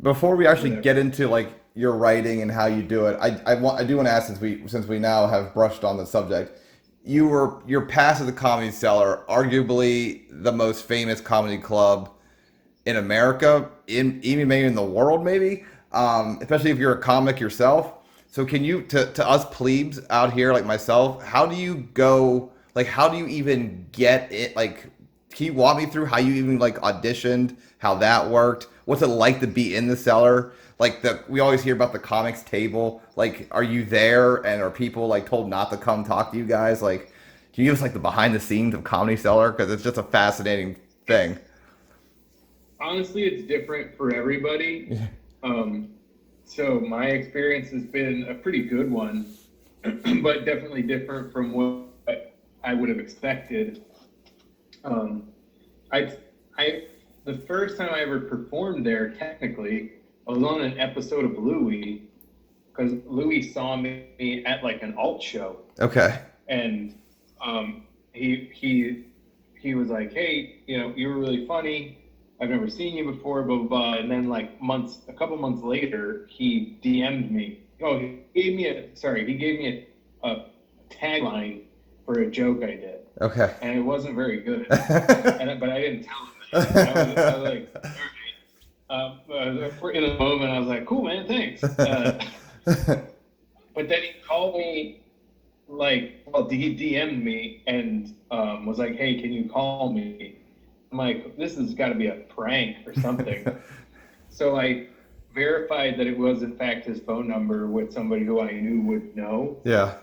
before we actually whatever. get into like your writing and how you do it, I do want to ask, since we now have brushed on the subject, your past at the Comedy Cellar, arguably the most famous comedy club in America, in even maybe in the world, maybe, especially if you're a comic yourself. So can you, to us plebes out here like myself, how do you go? Like, how do you even get it? Like, can you walk me through how you even like auditioned, how that worked? What's it like to be in the cellar? Like we always hear about the comics table. Like, are you there and are people like told not to come talk to you guys? Like, can you give us like the behind the scenes of Comedy Cellar? Because it's just a fascinating thing. Honestly, it's different for everybody. Um, so my experience has been a pretty good one, but definitely different from what I would have expected. Um, I, I, the first time I ever performed there, technically, I was on an episode of Louie because Louie saw me at like an alt show, Okay. and um, he was like, "Hey, you were really funny. I've never seen you before, blah blah blah." And then like a couple months later, he DM'd me. Oh, he gave me a tagline for a joke I did, Okay. and it wasn't very good. But I didn't tell him that. I was like, all right. In a moment, I was like, "Cool, man, thanks." But then he called me he DM'd me and was like, "Hey, can you call me?" I'm like, "This has got to be a prank or something." So I verified that it was in fact his phone number with somebody who I knew would know, Yeah.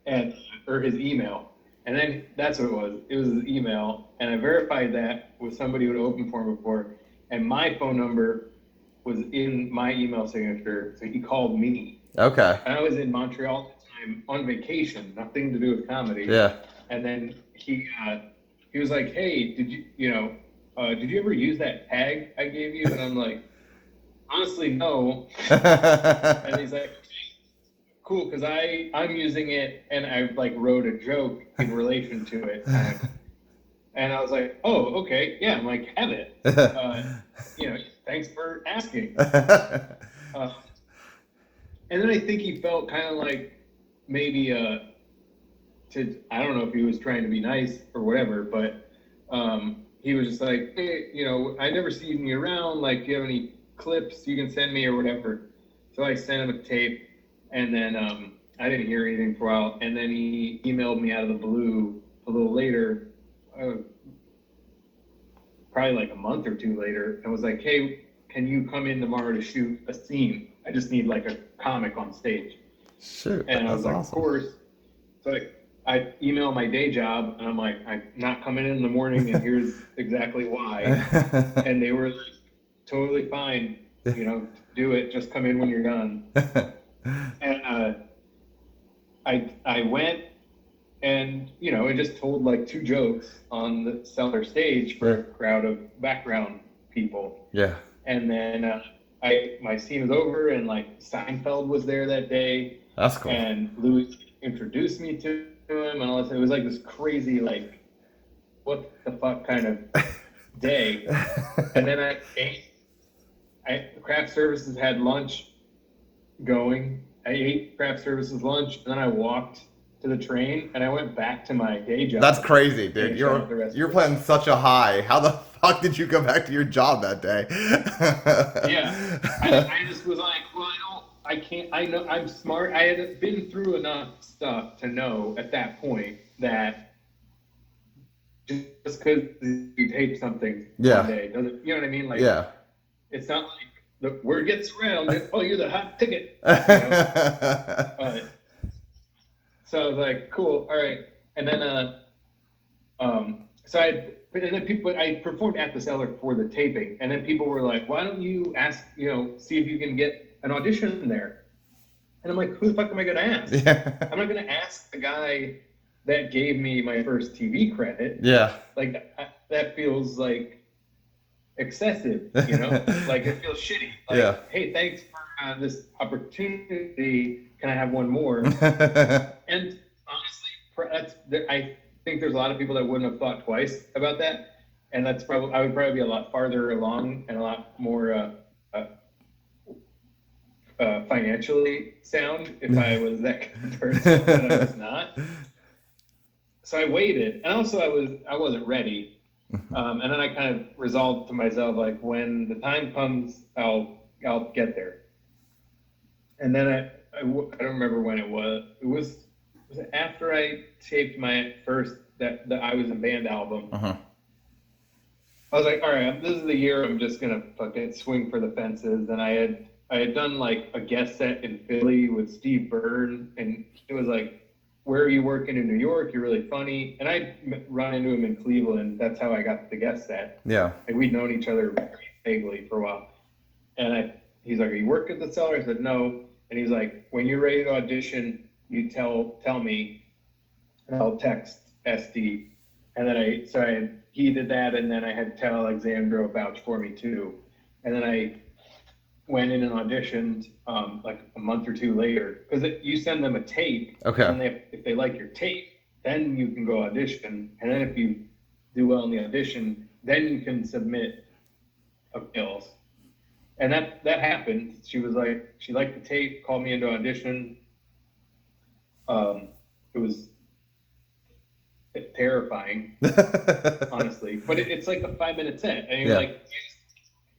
and or his email. And then that's what it was. It was his email, and I verified that with somebody who had opened for him before, and my phone number was in my email signature. So he called me, Okay. and I was in Montreal at the time on vacation, nothing to do with comedy. Yeah. And then he was like, "Hey, did you ever use that tag I gave you?" And I'm like, "Honestly, no." And he's like, "Cool, because I'm using it, and I like wrote a joke in relation to it, kind of." And I was like, "Oh, okay, yeah." I'm like, "Have it." Uh, Thanks for asking. Uh, and then I think he felt kind of like maybe I don't know if he was trying to be nice or whatever, but he was just like, "Hey, I never seen you around. Like, do you have any clips you can send me or whatever?" So I sent him a tape, and then I didn't hear anything for a while, and then he emailed me out of the blue a little later, uh, probably like a month or two later, and was like, "Hey, can you come in tomorrow to shoot a scene? I just need like a comic on stage." Shoot, And I was that's like, "Of awesome. course." So I email my day job, and I'm like, "I'm not coming in the morning, and here's exactly why." And they were like, "Totally fine, do it. Just come in when you're done." And I went, and I just told like two jokes on the Cellar stage for Yeah. a crowd of background people. Yeah. And then I my scene was over, and like Seinfeld was there that day, That's cool. and Louis introduced me to him, and all this. It was like this crazy, like, what the fuck kind of day. And then I ate. Craft services had lunch going. I ate craft services lunch, and then I walked to the train, and I went back to my day That's job crazy, to dude. finish out You're the rest you're of it. playing such a high. How the fuck did you go back to your job that day? Yeah, I just was like, well, I can't. I know I'm smart. I had been through enough stuff to know at that point that just because you tape something one Yeah. day doesn't, you know what I mean? Like, Yeah. it's not like the word gets around. Oh, you're the hot ticket, you know. Uh, so I was like, cool, all right. And then and then people, I performed at the Cellar for the taping, and then people were like, "Why don't you ask, see if you can get an audition there?" And I'm like, "Who the fuck am I gonna ask? Yeah. I'm not gonna ask the guy that gave me my first TV credit. Yeah. Like that feels like excessive, Like it feels shitty. Yeah. Like, hey, thanks for this opportunity. Can I have one more?" And honestly, I think there's a lot of people that wouldn't have thought twice about that, and that's probably I would probably be a lot farther along and a lot more. uh, financially sound if I was that kind of person, but I was not. So I waited, and also I wasn't ready. And then I kind of resolved to myself, like, when the time comes, I'll get there. And then I don't remember when it was. Was it after I taped my first that I was in band album. Uh-huh. I was like, all right, this is the year I'm just gonna fucking swing for the fences. And I had done like a guest set in Philly with Steve Byrne, and he was like, "Where are you working in New York? You're really funny." And I'd run into him in Cleveland. That's how I got the guest set. Yeah. And we'd known each other vaguely for a while. And he's like, "Are you working at the Cellar?" I said, "No." And he's like, "When you're ready to audition, you tell me, and I'll text SD." And then he did that, and then I had to tell Alexandra vouch for me too. And then I went in and auditioned like a month or two later, because you send them a tape. Okay. And if they like your tape, then you can go audition. And then if you do well in the audition, then you can submit appeals. And that happened. She was like, she liked the tape, called me into audition. It was terrifying, honestly. But it's like a 5-minute set, and you're like,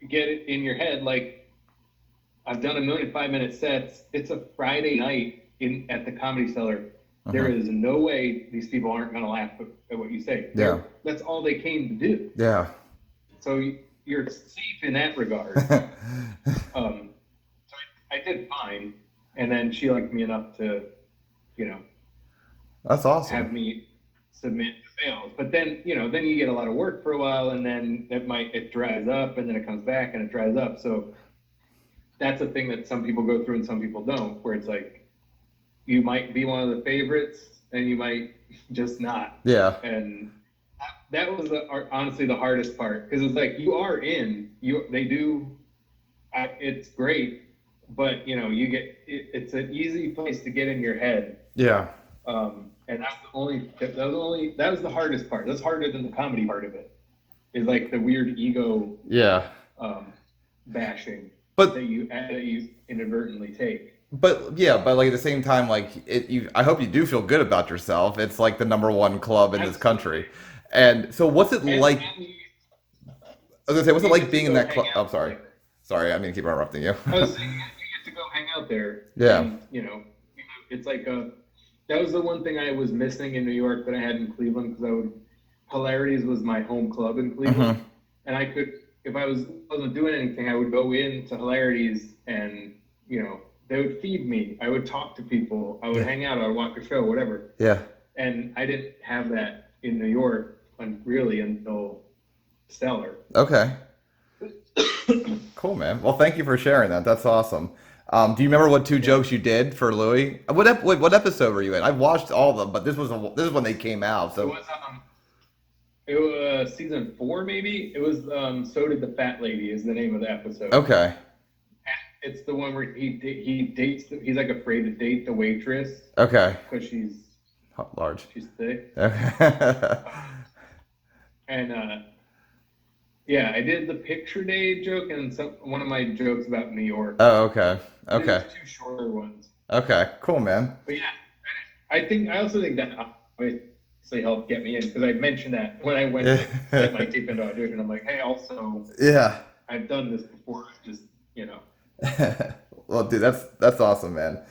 you get it in your head. Like, I've done a million 5-minute sets. It's a Friday night at the Comedy Cellar. There is no way these people aren't going to laugh at what you say. That's all they came to do. Yeah. So you're safe in that regard. So I did fine, and then she liked me enough to, That's awesome. have me submit the fails. But then, then you get a lot of work for a while, and then it dries up, and then it comes back and it dries up. So that's a thing that some people go through and some people don't, where it's like, you might be one of the favorites and you might just not. Yeah. And that was honestly the hardest part, because it's like, you are in, they do, it's great, but it's an easy place to get in your head. Yeah. And that was the hardest part. That's harder than the comedy part of it, is like the weird ego bashing that you inadvertently take. But like at the same time, like I hope you do feel good about yourself. It's like the #1 club in this country. And so what's it like? I was gonna say, what's it like being in that club? Oh, sorry, I mean, keep interrupting you. I was saying, you get to go hang out there. Yeah. And, it's like that was the one thing I was missing in New York that I had in Cleveland, because Hilarities was my home club in Cleveland, and I could, if I wasn't doing anything, I would go into Hilarities, and they would feed me. I would talk to people. I would hang out. I would watch a show, whatever. Yeah. And I didn't have that in New York really until Cellar. Okay. Cool, man. Well, thank you for sharing that. That's awesome. Do you remember what 2 jokes you did for Louis? What episode were you in? I've watched all of them, but this is when they came out. So it was season 4, maybe. It was So Did the Fat Lady is the name of the episode. Okay. It's the one where he dates. He's like afraid to date the waitress. Okay. Because she's large. She's thick. Okay. And yeah, I did the picture day joke and one of my jokes about New York. Oh, okay. Okay. There's 2 shorter ones. Okay. Cool, man. But yeah, I also think that obviously helped get me in, because I mentioned that when I went to get my tape into audition. I'm like, hey, also, yeah, I've done this before. Just Well, dude, that's awesome, man.